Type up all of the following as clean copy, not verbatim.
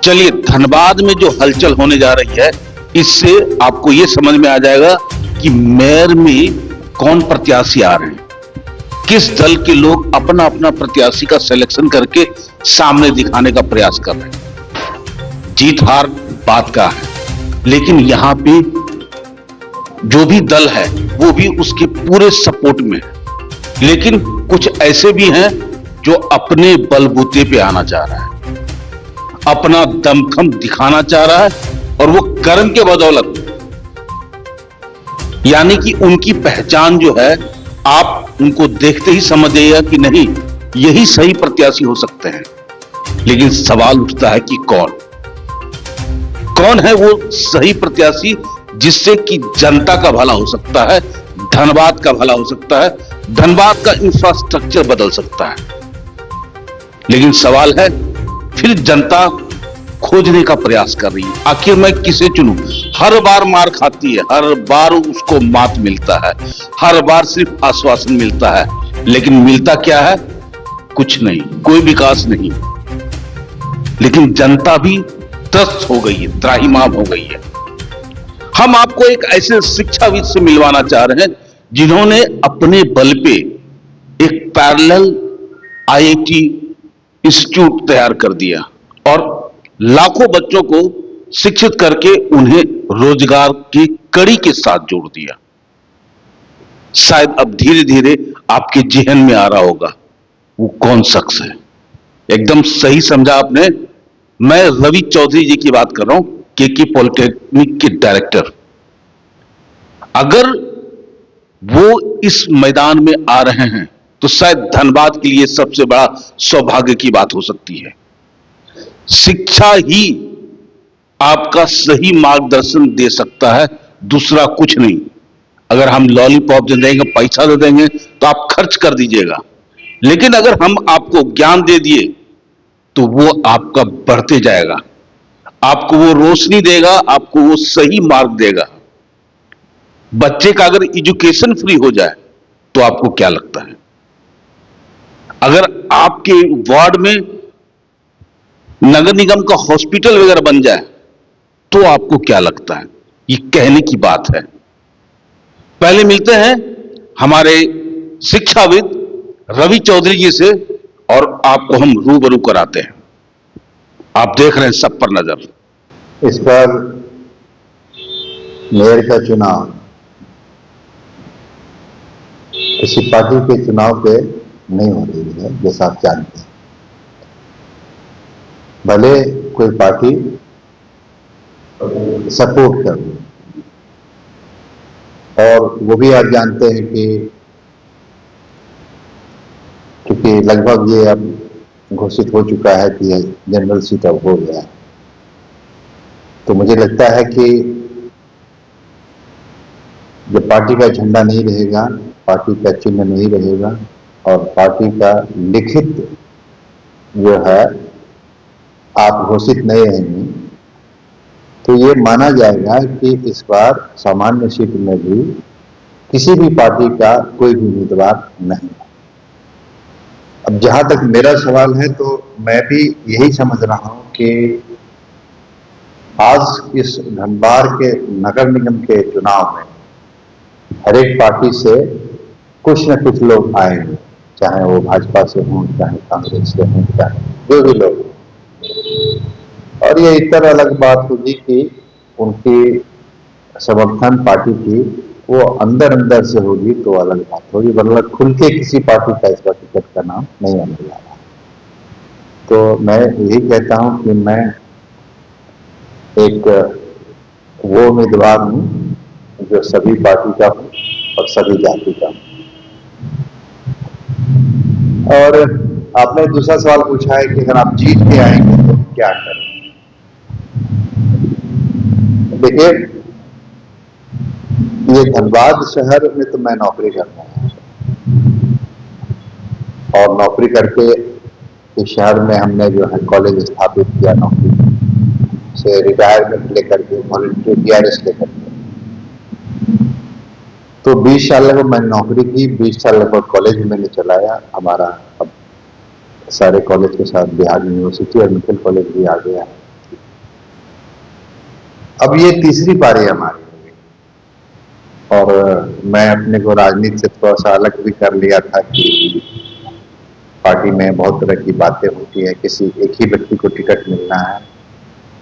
चलिए, धनबाद में जो हलचल होने जा रही है, इससे आपको ये समझ में आ जाएगा कि मेयर में कौन प्रत्याशी आ रहे हैं, किस दल के लोग अपना अपना प्रत्याशी का सिलेक्शन करके सामने दिखाने का प्रयास कर रहे हैं। जीत हार बात का है, लेकिन यहां पे जो भी दल है वो भी उसके पूरे सपोर्ट में है। लेकिन कुछ ऐसे भी हैं जो अपने बलबूते पे आना चाह रहा है, अपना दमखम दिखाना चाह रहा है, और वो कर्म के बदौलत, यानी कि उनकी पहचान जो है, आप उनको देखते ही समझ जाइएगा कि नहीं, यही सही प्रत्याशी हो सकते हैं। लेकिन सवाल उठता है कि कौन है वो सही प्रत्याशी जिससे कि जनता का भला हो सकता है, धनबाद का भला हो सकता है, धनबाद का इंफ्रास्ट्रक्चर बदल सकता है। लेकिन सवाल है, फिर जनता खोजने का प्रयास कर रही है, आखिर मैं किसे चुनूं? हर बार मार खाती है, हर बार उसको मात मिलता है, हर बार सिर्फ आश्वासन मिलता है, लेकिन मिलता क्या है? कुछ नहीं, कोई विकास नहीं। लेकिन जनता भी त्रस्त हो गई है, त्राहिमाम हो गई है। हम आपको एक ऐसे शिक्षाविद से मिलवाना चाह रहे हैं जिन्होंने अपने बल पे एक पैरेलल आईआईटी इंस्टीट्यूट तैयार कर दिया और लाखों बच्चों को शिक्षित करके उन्हें रोजगार की कड़ी के साथ जोड़ दिया। शायद अब धीरे धीरे आपके जहन में आ रहा होगा वो कौन शख्स है। एकदम सही समझा आपने, मैं रवि चौधरी जी की बात कर रहा हूं, केके पॉलिटेक्निक के डायरेक्टर। अगर वो इस मैदान में आ रहे हैं तो शायद धनबाद के लिए सबसे बड़ा सौभाग्य की बात हो सकती है। शिक्षा ही आपका सही मार्गदर्शन दे सकता है, दूसरा कुछ नहीं। अगर हम लॉलीपॉप दे देंगे, पैसा दे देंगे तो आप खर्च कर दीजिएगा, लेकिन अगर हम आपको ज्ञान दे दिए तो वो आपका बढ़ते जाएगा, आपको वो रोशनी देगा, आपको वो सही मार्ग देगा। बच्चे का अगर एजुकेशन फ्री हो जाए तो आपको क्या लगता है? अगर आपके वार्ड में नगर निगम का हॉस्पिटल वगैरह बन जाए तो आपको क्या लगता है? ये कहने की बात है। पहले मिलते हैं हमारे शिक्षाविद रवि चौधरी जी से और आपको हम रूबरू कराते हैं। आप देख रहे हैं सब पर नजर। इस बार मेयर का चुनाव किसी पार्टी के चुनाव पे नहीं हो रही है, जैसा आप जानते हैं। भले कोई पार्टी सपोर्ट कर, और वो भी आप जानते हैं कि क्योंकि लगभग ये अब घोषित हो चुका है कि जनरल सीट अब हो गया है, तो मुझे लगता है कि जब पार्टी का झंडा नहीं रहेगा, पार्टी का चिन्ह नहीं रहेगा और पार्टी का लिखित जो है आप घोषित नहीं रहेंगे, तो ये माना जाएगा कि इस बार सामान्य सीट में भी किसी भी पार्टी का कोई भी उम्मीदवार नहीं है। अब जहां तक मेरा सवाल है, तो मैं भी यही समझ रहा हूं कि आज इस धनबाद के नगर निगम के चुनाव में हर एक पार्टी से कुछ न कुछ लोग आएंगे, चाहे वो भाजपा से हों, चाहे कांग्रेस से हों, चाहे जो भी लोग। और ये इतर अलग बात होगी कि उनकी समर्थन पार्टी की वो अंदर अंदर से होगी तो अलग बात होगी, वरना खुल के किसी पार्टी का इस बार टिकट का नाम नहीं आने जा रहा। तो मैं यही कहता हूं कि मैं एक वो उम्मीदवार हूं जो सभी पार्टी का हूं और सभी जाति का हूं। और आपने दूसरा सवाल पूछा है कि अगर आप जीत के आएंगे तो क्या करें। देखिए, ये धनबाद शहर में तो मैं नौकरी करता हूँ और नौकरी करके इस शहर में हमने जो है कॉलेज स्थापित किया, नौकरी से रिटायरमेंट लेकर के, वॉलंटियर DRS लेकर के। तो 20 साल लगभग मैंने नौकरी की, 20 साल लगभग कॉलेज में मैंने चलाया। हमारा अब सारे कॉलेज के साथ बिहार यूनिवर्सिटी और मेडिकल कॉलेज भी आ गया। अब ये तीसरी पारी हमारी होगी और मैं अपने को राजनीति से थोड़ा सा अलग भी कर लिया था कि पार्टी में बहुत तरह की बातें होती है, किसी एक ही व्यक्ति को टिकट मिलना है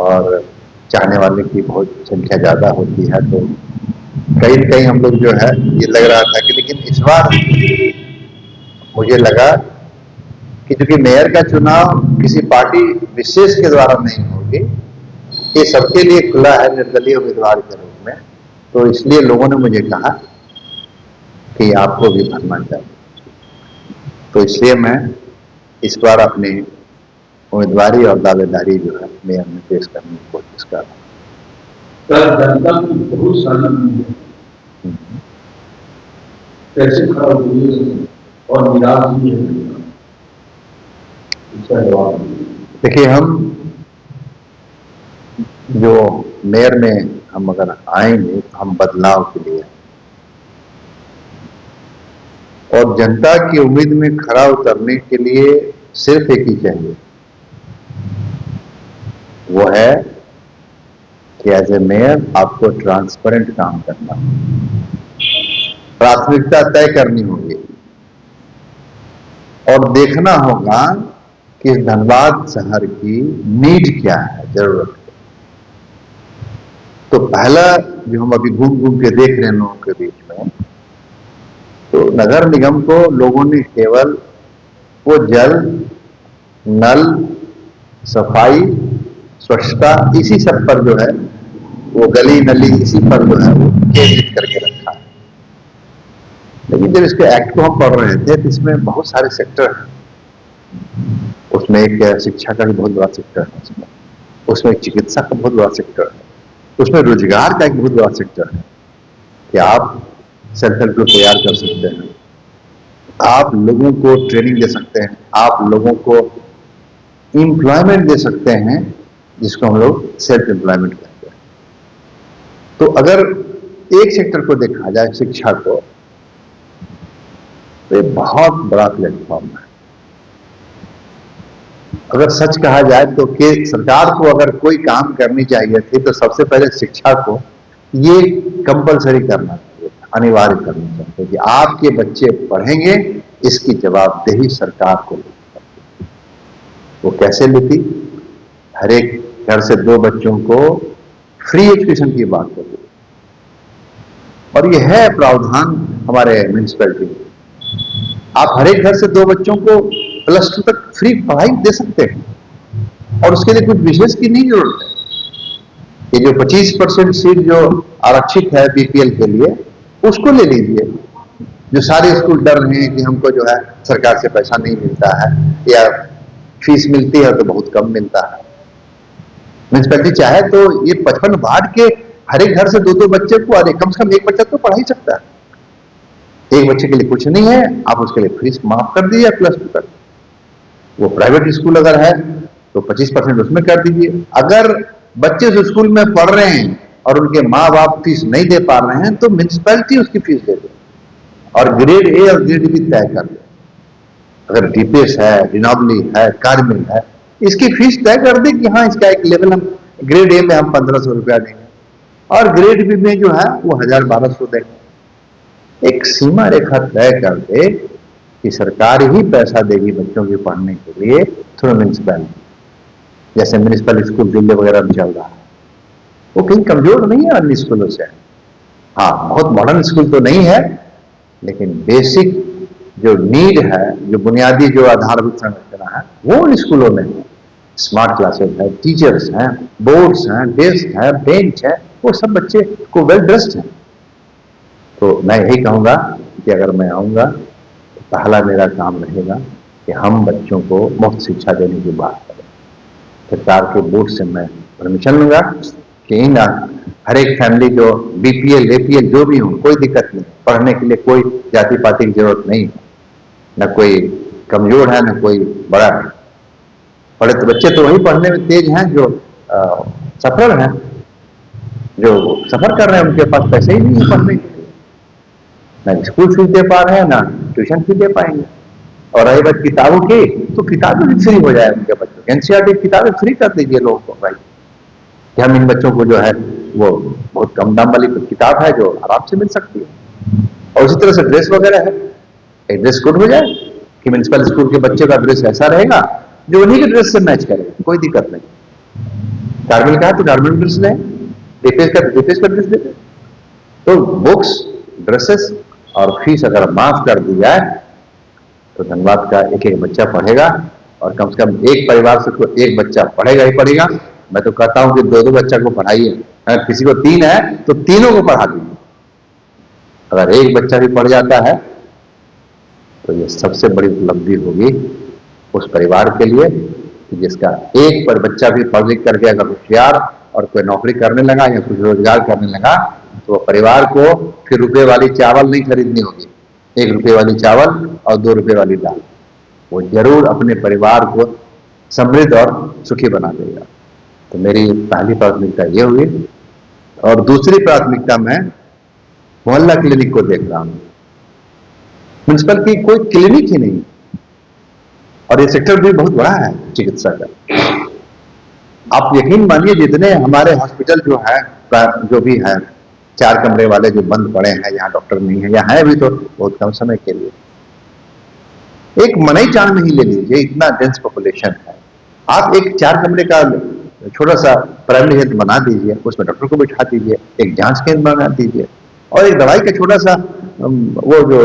और चाहने वाले की बहुत संख्या ज्यादा होती है, तो कहीं न कहीं हम लोग जो है ये लग रहा था कि, लेकिन इस बार मुझे लगा कि चूंकि मेयर का चुनाव किसी पार्टी विशेष के द्वारा नहीं होगी, ये सबके लिए खुला है निर्दलीय उम्मीदवार के रूप में, तो इसलिए लोगों ने मुझे कहा कि आपको भी भरना चाहिए। तो इसलिए मैं इस बार अपनी उम्मीदवारी और दावेदारी जो है मेयर में पेश करने की कोशिश कर रहा हूँ। जनता की बहुत सारी उम्मीद है, कैसे खड़ा हुई और निराश भी है, इसका जवाब देखिए, हम जो मेयर में हम अगर आएंगे तो हम बदलाव के लिए, और जनता की उम्मीद में खरा उतरने के लिए सिर्फ एक ही चाहिए, वो है कि एज ए मेयर आपको ट्रांसपेरेंट काम करना, प्राथमिकता तय करनी होगी और देखना होगा कि इस धनबाद शहर की नीड क्या है, जरूरत है। तो पहला जो हम अभी घूम घूम के देख रहे हैं लोगों के बीच में, तो नगर निगम को लोगों ने केवल वो जल, नल, सफाई, स्वच्छता, इसी सब पर जो है, वो गली नली इसी पर जो है वो केंद्रित करके रखा है। लेकिन जब इसके एक्ट को हम पढ़ रहे थे तो इसमें बहुत सारे सेक्टर हैं। उसमें एक शिक्षा का भी बहुत बड़ा सेक्टर है, उसमें एक चिकित्सा का बहुत बड़ा सेक्टर है, उसमें रोजगार का एक बहुत बड़ा सेक्टर है कि आप सेल्फ हेल्प ग्रुप तैयार कर सकते हैं, आप लोगों को ट्रेनिंग दे सकते हैं, आप लोगों को एम्प्लॉयमेंट दे सकते हैं, जिसको हम लोग सेल्फ एम्प्लॉयमेंट कहते हैं। तो अगर एक सेक्टर को देखा जाए, शिक्षा को, तो ये बहुत बड़ा प्लेटफॉर्म है। अगर सच कहा जाए तो कि सरकार को अगर कोई काम करनी चाहिए थी तो सबसे पहले शिक्षा को ये कंपलसरी करना चाहिए, अनिवार्य करना चाहिए कि आपके बच्चे पढ़ेंगे, इसकी जवाबदेही सरकार को लेती है। वो कैसे लेती? हर एक घर से 2 बच्चों को फ्री एजुकेशन की बात होती है, और ये है प्रावधान हमारे म्युनिसिपैलिटी में। आप हर एक घर से 2 बच्चों को +2 तक फ्री पढ़ाई दे सकते हैं और उसके लिए कुछ विशेष की नहीं जरूरत है। ये जो 25% सीट जो आरक्षित है बीपीएल के लिए, उसको ले लीजिए। जो सारे स्कूल डर रहे हैं कि हमको जो है सरकार से पैसा नहीं मिलता है या फीस मिलती है तो बहुत कम मिलता है। म्युनिसिपैलिटी चाहे तो ये 55 वार्ड के हर एक घर से 2-2 बच्चे को, अरे कम से कम एक बच्चा तो पढ़ा ही सकता है। एक बच्चे के लिए कुछ नहीं है, आप उसके लिए फीस माफ कर दीजिए +2 तक। वो प्राइवेट स्कूल अगर है तो 25% उसमें कर दीजिए। अगर बच्चे उस स्कूल में पढ़ रहे हैं और उनके माँ बाप फीस नहीं दे पा रहे हैं तो म्युनिसिपैलिटी उसकी फीस दे दे और ग्रेड ए और ग्रेड बी तय कर दे। अगर डीपीएस है, डिनोबली है, कार्मिल है, इसकी फीस तय कर दे कि हाँ इसका एक लेवल हम ग्रेड ए में हम 1500 रुपया देंगे और ग्रेड बी में जो है वो 1000-1200 देंगे। एक सीमा रेखा तय कर दे कि सरकार ही पैसा देगी बच्चों के पढ़ने के लिए थ्रू म्युनिसिपैलिटी। जैसे म्युनिसिपल स्कूल दिल्ली वगैरह में चल रहा है, वो कहीं कमजोर नहीं है अन्य स्कूलों से। हाँ, बहुत मॉडर्न स्कूल तो नहीं है, लेकिन बेसिक जो नीड है, जो बुनियादी जो आधारभूत संरचना है, वो उन स्कूलों में है। स्मार्ट क्लासेस है, टीचर्स हैं, बोर्ड्स हैं, डेस्क है, बेंच है, वो सब बच्चे को वेल ड्रेस्ड है। तो मैं यही कहूंगा कि अगर मैं आऊंगा तो पहला मेरा काम रहेगा कि हम बच्चों को मुफ्त शिक्षा देने की बात करें। सरकार के बोर्ड से मैं परमिशन लूंगा कि इन हर एक फैमिली जो बीपीएल एपीएल जो भी हो, कोई दिक्कत नहीं, पढ़ने के लिए कोई जाति पाति की जरूरत नहीं, न कोई कमजोर है न कोई बड़ा है। पढ़े तो बच्चे तो वही पढ़ने में तेज हैं जो सफर हैं, जो सफर कर रहे हैं, उनके पास पैसे ही नहीं है पढ़ने के लिए, ना स्कूल फीस दे पा रहे हैं ना ट्यूशन फीस दे पाएंगे। और रही बात किताबों की, तो किताबें भी फ्री हो जाए उनके बच्चों की। एनसीईआरटी किताबें फ्री कर दीजिए लोगों को भाई, कि हम इन बच्चों को जो है वो बहुत कम दाम वाली किताब है जो आराम से मिल सकती है। और उसी तरह से ड्रेस वगैरह है, एक ड्रेस कोड हो जाए कि म्युनिसिपल स्कूल के बच्चे का ड्रेस ऐसा रहेगा जो उन्हीं के ड्रेस से मैच करेगा, कोई दिक्कत नहीं। गारमेंट का है तो गारमेंट ड्रेस लें, डीपीएस का ड्रेस दे दें। तो बुक्स, ड्रेसेस और फीस अगर माफ कर दी जाए तो धनबाद का एक एक बच्चा पढ़ेगा, और कम से कम एक परिवार से तो एक बच्चा पढ़ेगा ही पढ़ेगा। मैं तो कहता हूं कि दो दो बच्चा को पढ़ाइए, अगर किसी को तीन है तो तीनों को पढ़ा दीजिए। अगर एक बच्चा भी पढ़ जाता है तो ये सबसे बड़ी उपलब्धि होगी उस परिवार के लिए, जिसका एक पर बच्चा भी पढ़ लिख करके अगर होशियार और कोई नौकरी करने लगा या कुछ रोजगार करने लगा तो परिवार को फिर रुपए वाली चावल नहीं खरीदनी होगी, 1 रुपए वाली चावल और 2 रुपए वाली दाल। वो जरूर अपने परिवार को समृद्ध और सुखी बना देगा। तो मेरी पहली प्राथमिकता ये हुई। और दूसरी प्राथमिकता मैं मोहल्ला क्लिनिक को देख रहा हूं। म्युनिसिपल की कोई क्लिनिक ही नहीं, और ये सेक्टर भी बहुत बड़ा है चिकित्सा का। आप यकीन मानिए जितने हमारे हॉस्पिटल जो है, जो भी है 4 कमरे वाले जो बंद पड़े हैं, यहाँ डॉक्टर नहीं है, यहाँ है भी तो बहुत कम समय के लिए। एक मनई चांद नहीं ले लीजिए, इतना डेंस पॉपुलेशन है। आप एक 4 कमरे का छोटा सा प्राइमरी हेल्थ बना दीजिए, उसमें डॉक्टर को बिठा दीजिए, एक जांच केंद्र बना दीजिए, और एक दवाई का छोटा सा वो जो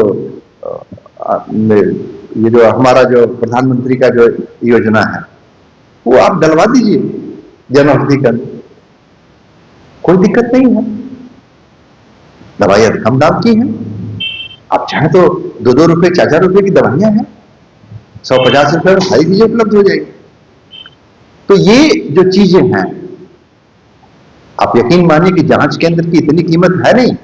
ये जो हमारा जो प्रधानमंत्री का जो योजना है वो आप डलवा दीजिए जन औषधि केंद्र, कोई दिक्कत नहीं है। दवाइयां कम दाम की हैं, आप चाहें तो 2-2 रुपए 4-4 रुपए की दवाइयां हैं, 150 रुपए में सारी चीजें उपलब्ध हो जाएगी। तो ये जो चीजें हैं, आप यकीन मानिए कि जांच केंद्र की इतनी कीमत है नहीं।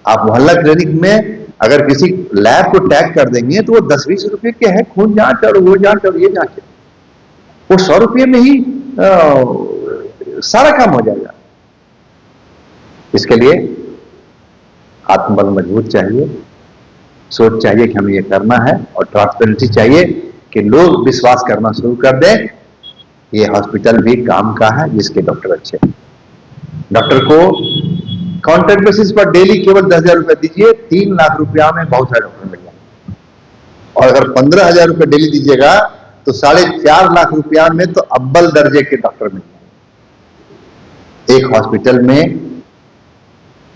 आप मोहल्ला क्लिनिक में अगर किसी लैब को टैग कर देंगे तो वो 10-20 रुपए के है, खून जांच और वो जांच और ये जांच, वो 100 रुपये में ही सारा काम हो जाएगा। इसके लिए आत्मबल मजबूत चाहिए, सोच चाहिए कि हमें ये करना है, और ट्रांसपेरेंसी चाहिए कि लोग विश्वास करना शुरू कर दें ये हॉस्पिटल भी काम का है जिसके डॉक्टर अच्छे हैं। डॉक्टर को कॉन्ट्रैक्ट बेसिस पर डेली केवल 10,000 रुपए दीजिए, 3 लाख रुपया में बहुत सारे डॉक्टर मिल जाएंगे। और अगर 15,000 रुपए डेली दीजिएगा तो 4.5 लाख रुपया में तो अव्वल दर्जे के डॉक्टर मिल जाएंगे। एक हॉस्पिटल में,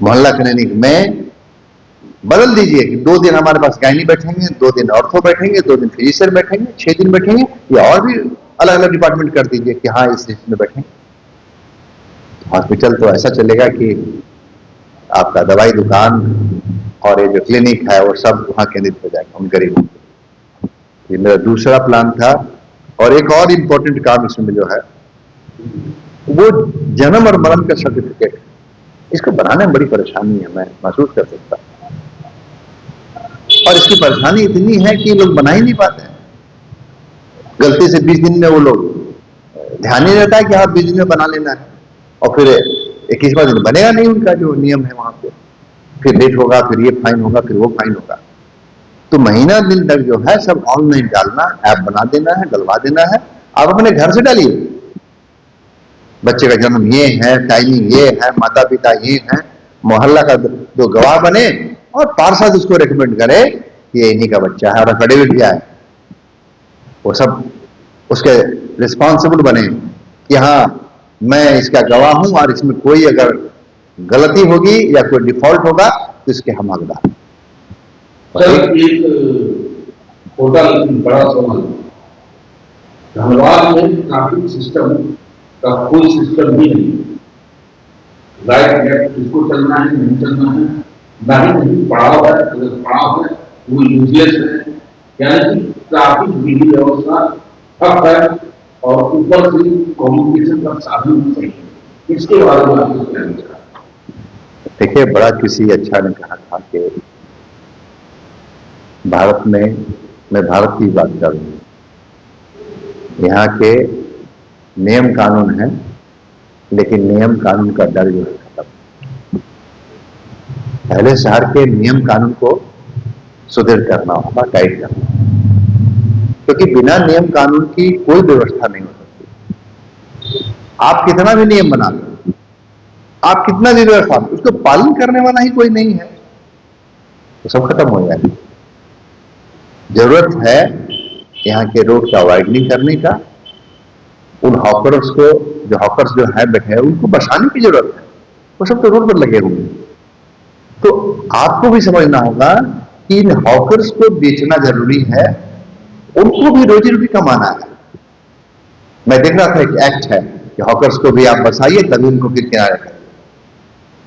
मोहल्ला क्लिनिक में बदल दीजिए कि 2 दिन हमारे पास गायनी बैठेंगे, 2 दिन ऑर्थो बैठेंगे, 2 दिन फिजिशियन बैठेंगे, 6 दिन बैठेंगे, या और भी अलग अलग डिपार्टमेंट कर दीजिए कि हाँ इस लिस्ट में बैठेंगे। हॉस्पिटल तो ऐसा चलेगा कि आपका दवाई दुकान और ये जो क्लिनिक है वो सब वहां केंद्रित हो जाएगा उन गरीबों को। ये मेरा दूसरा प्लान था। और एक और इम्पोर्टेंट काम इसमें जो है वो जन्म और मरण का सर्टिफिकेट, इसको बनाने में बड़ी परेशानी है, मैं महसूस कर सकता हूं। और इसकी परेशानी इतनी है कि लोग बना ही नहीं पाते हैं। गलती से 20 दिन में वो लोग, ध्यान नहीं रहता है कि हाँ 20 दिन में बना लेना है, और फिर 21वां दिन बनेगा नहीं उनका जो नियम है वहां पे, फिर लेट होगा, फिर ये फाइन होगा, फिर वो फाइन होगा। तो महीना दिन तक जो है सब ऑनलाइन डालना, ऐप बना देना है, डलवा देना है। आप अपने घर से डालिए, बच्चे का जन्म ये है, टाइमिंग ये है, माता पिता ये है, मोहल्ला का जो गवाह बने और पार्षद उसको रिकमेंड करे कि ये इन्हीं का बच्चा है, और एफिडेविट जाए, वो सब उसके रिस्पॉन्सिबल बने कि हाँ मैं इसका गवाह हूं और इसमें कोई अगर गलती होगी या कोई डिफॉल्ट होगा तो इसके हम हकदार। सर एक छोटा लेकिन बड़ा सवाल, धनबाद में ट्रैफिक सिस्टम का कोई सिस्टम भी नहीं, राइट लेफ्ट किसको चलना है, नहीं चलना है, ना ही कहीं पड़ाव है, अगर पड़ाव है वो यूजलेस है, यानी कि ट्रैफिक विधि व्यवस्था ठप है और ऊपर से कम्युनिकेशन का साधन नहीं है। इसके बारे में आपको क्या विचार? देखिए, बड़ा किसी अच्छा ने कहा था कि भारत में, मैं भारत की बात कर रहा हूं, यहाँ के नियम कानून है लेकिन नियम कानून का डर जो है खत्म। पहले शहर के नियम कानून को सुदृढ़ करना होगा, टाइट करना होगा, क्योंकि बिना नियम कानून की कोई व्यवस्था नहीं हो सकती। आप कितना भी नियम बना लो, आप कितना भी व्यवस्था, उसको पालन करने वाला ही कोई नहीं है, तो सब खत्म हो जाएगा। जरूरत है यहाँ के रोड का वाइडनिंग करने का, उन हॉकर्स को, जो हॉकर्स जो है बैठे हैं उनको बचाने की जरूरत है, वो सब तो रोड पर लगे हुए हैं। तो आपको भी समझना होगा कि इन हॉकर्स को बेचना जरूरी है, उनको भी रोजी रोटी कमाना है। मैं देख रहा था एक एक्ट है कि हॉकर्स को भी आप बसाइए तभी उनको फिर किराया करें,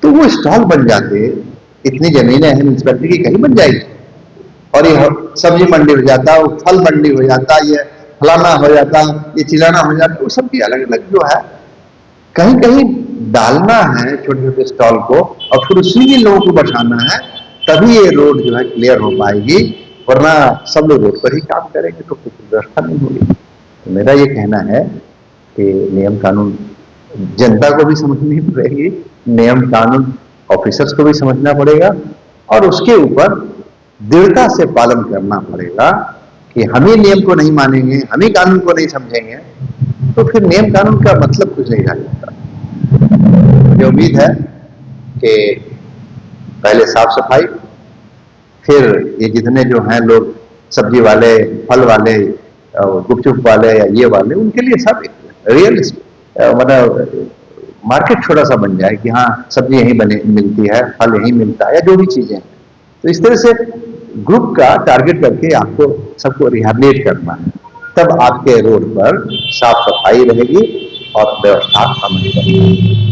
तो वो स्टॉल बन जाते, इतनी जमीनें हैं म्यूनसिपैलिटी की, कहीं बन जाएगी, और ये सब्जी मंडी हो जाता, वो फल मंडी हो जाता, ये फलाना हो जाता, ये चिलाना हो जाता, वो सबकी अलग अलग जो है, कहीं कहीं डालना है छोटे छोटे स्टॉल को, और फिर उसी में लोगों को बचाना है, तभी ये रोड जो है क्लियर हो पाएगी, वरना सब लोग रोड पर ही काम करेंगे तो कुछ व्यवस्था नहीं होगी। तो मेरा ये कहना है कि नियम कानून जनता को भी समझनी पड़ेगी, नियम कानून ऑफिसर्स को भी समझना पड़ेगा, और उसके ऊपर दृढ़ता से पालन करना पड़ेगा कि हम ही नियम को नहीं मानेंगे, हम ही कानून को नहीं समझेंगे, तो फिर नियम कानून का मतलब कुछ नहीं रह जाता। मुझे उम्मीद है कि पहले साफ सफाई, फिर ये जितने जो हैं लोग सब्जी वाले, फल वाले, गुपचुप वाले या ये वाले, उनके लिए सब रियल मतलब मार्केट छोटा सा बन जाए कि हाँ सब्जी यहीं बने मिलती है, फल यहीं मिलता है, या जो भी चीजें हैं। तो इस तरह से ग्रुप का टारगेट करके आपको सबको रिहैबिलिटेट करना है, तब आपके रोड पर साफ सफाई रहेगी और व्यवस्था अमल रहेगी।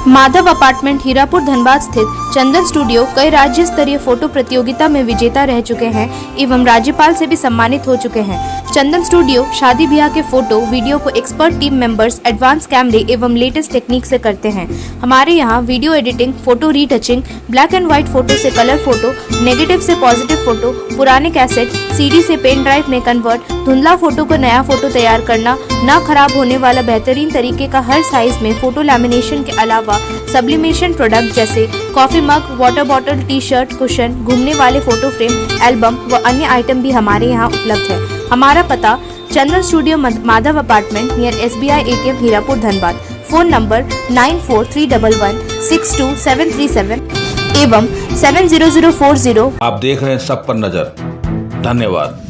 माधव अपार्टमेंट हीरापुर धनबाद स्थित चंदन स्टूडियो कई राज्य स्तरीय फोटो प्रतियोगिता में विजेता रह चुके हैं एवं राज्यपाल से भी सम्मानित हो चुके हैं। चंदन स्टूडियो शादी ब्याह के फोटो वीडियो को एक्सपर्ट टीम मेंबर्स एडवांस कैमरे एवं लेटेस्ट टेक्निक से करते हैं। हमारे यहाँ video editing, photo retouching, black and white photo से कलर फोटो, नेगेटिव से पॉजिटिव फोटो, पुराने कैसेट सीडी से पेन ड्राइव में कन्वर्ट, धुंधला फोटो को नया फोटो तैयार करना, ना खराब होने वाला बेहतरीन तरीके का हर साइज में फोटो लैमिनेशन के अलावा सब्लिमेशन प्रोडक्ट जैसे coffee mug, water bottle, T shirt, cushion, घूमने वाले फोटो फ्रेम, एल्बम व अन्य आइटम भी हमारे यहाँ उपलब्ध है। हमारा पता Chandan studio Madhav apartment near SBI ATM Hirapur Dhanbad. Phone number 9431162737 एवं 70040। आप देख रहे हैं सब पर नजर। धन्यवाद।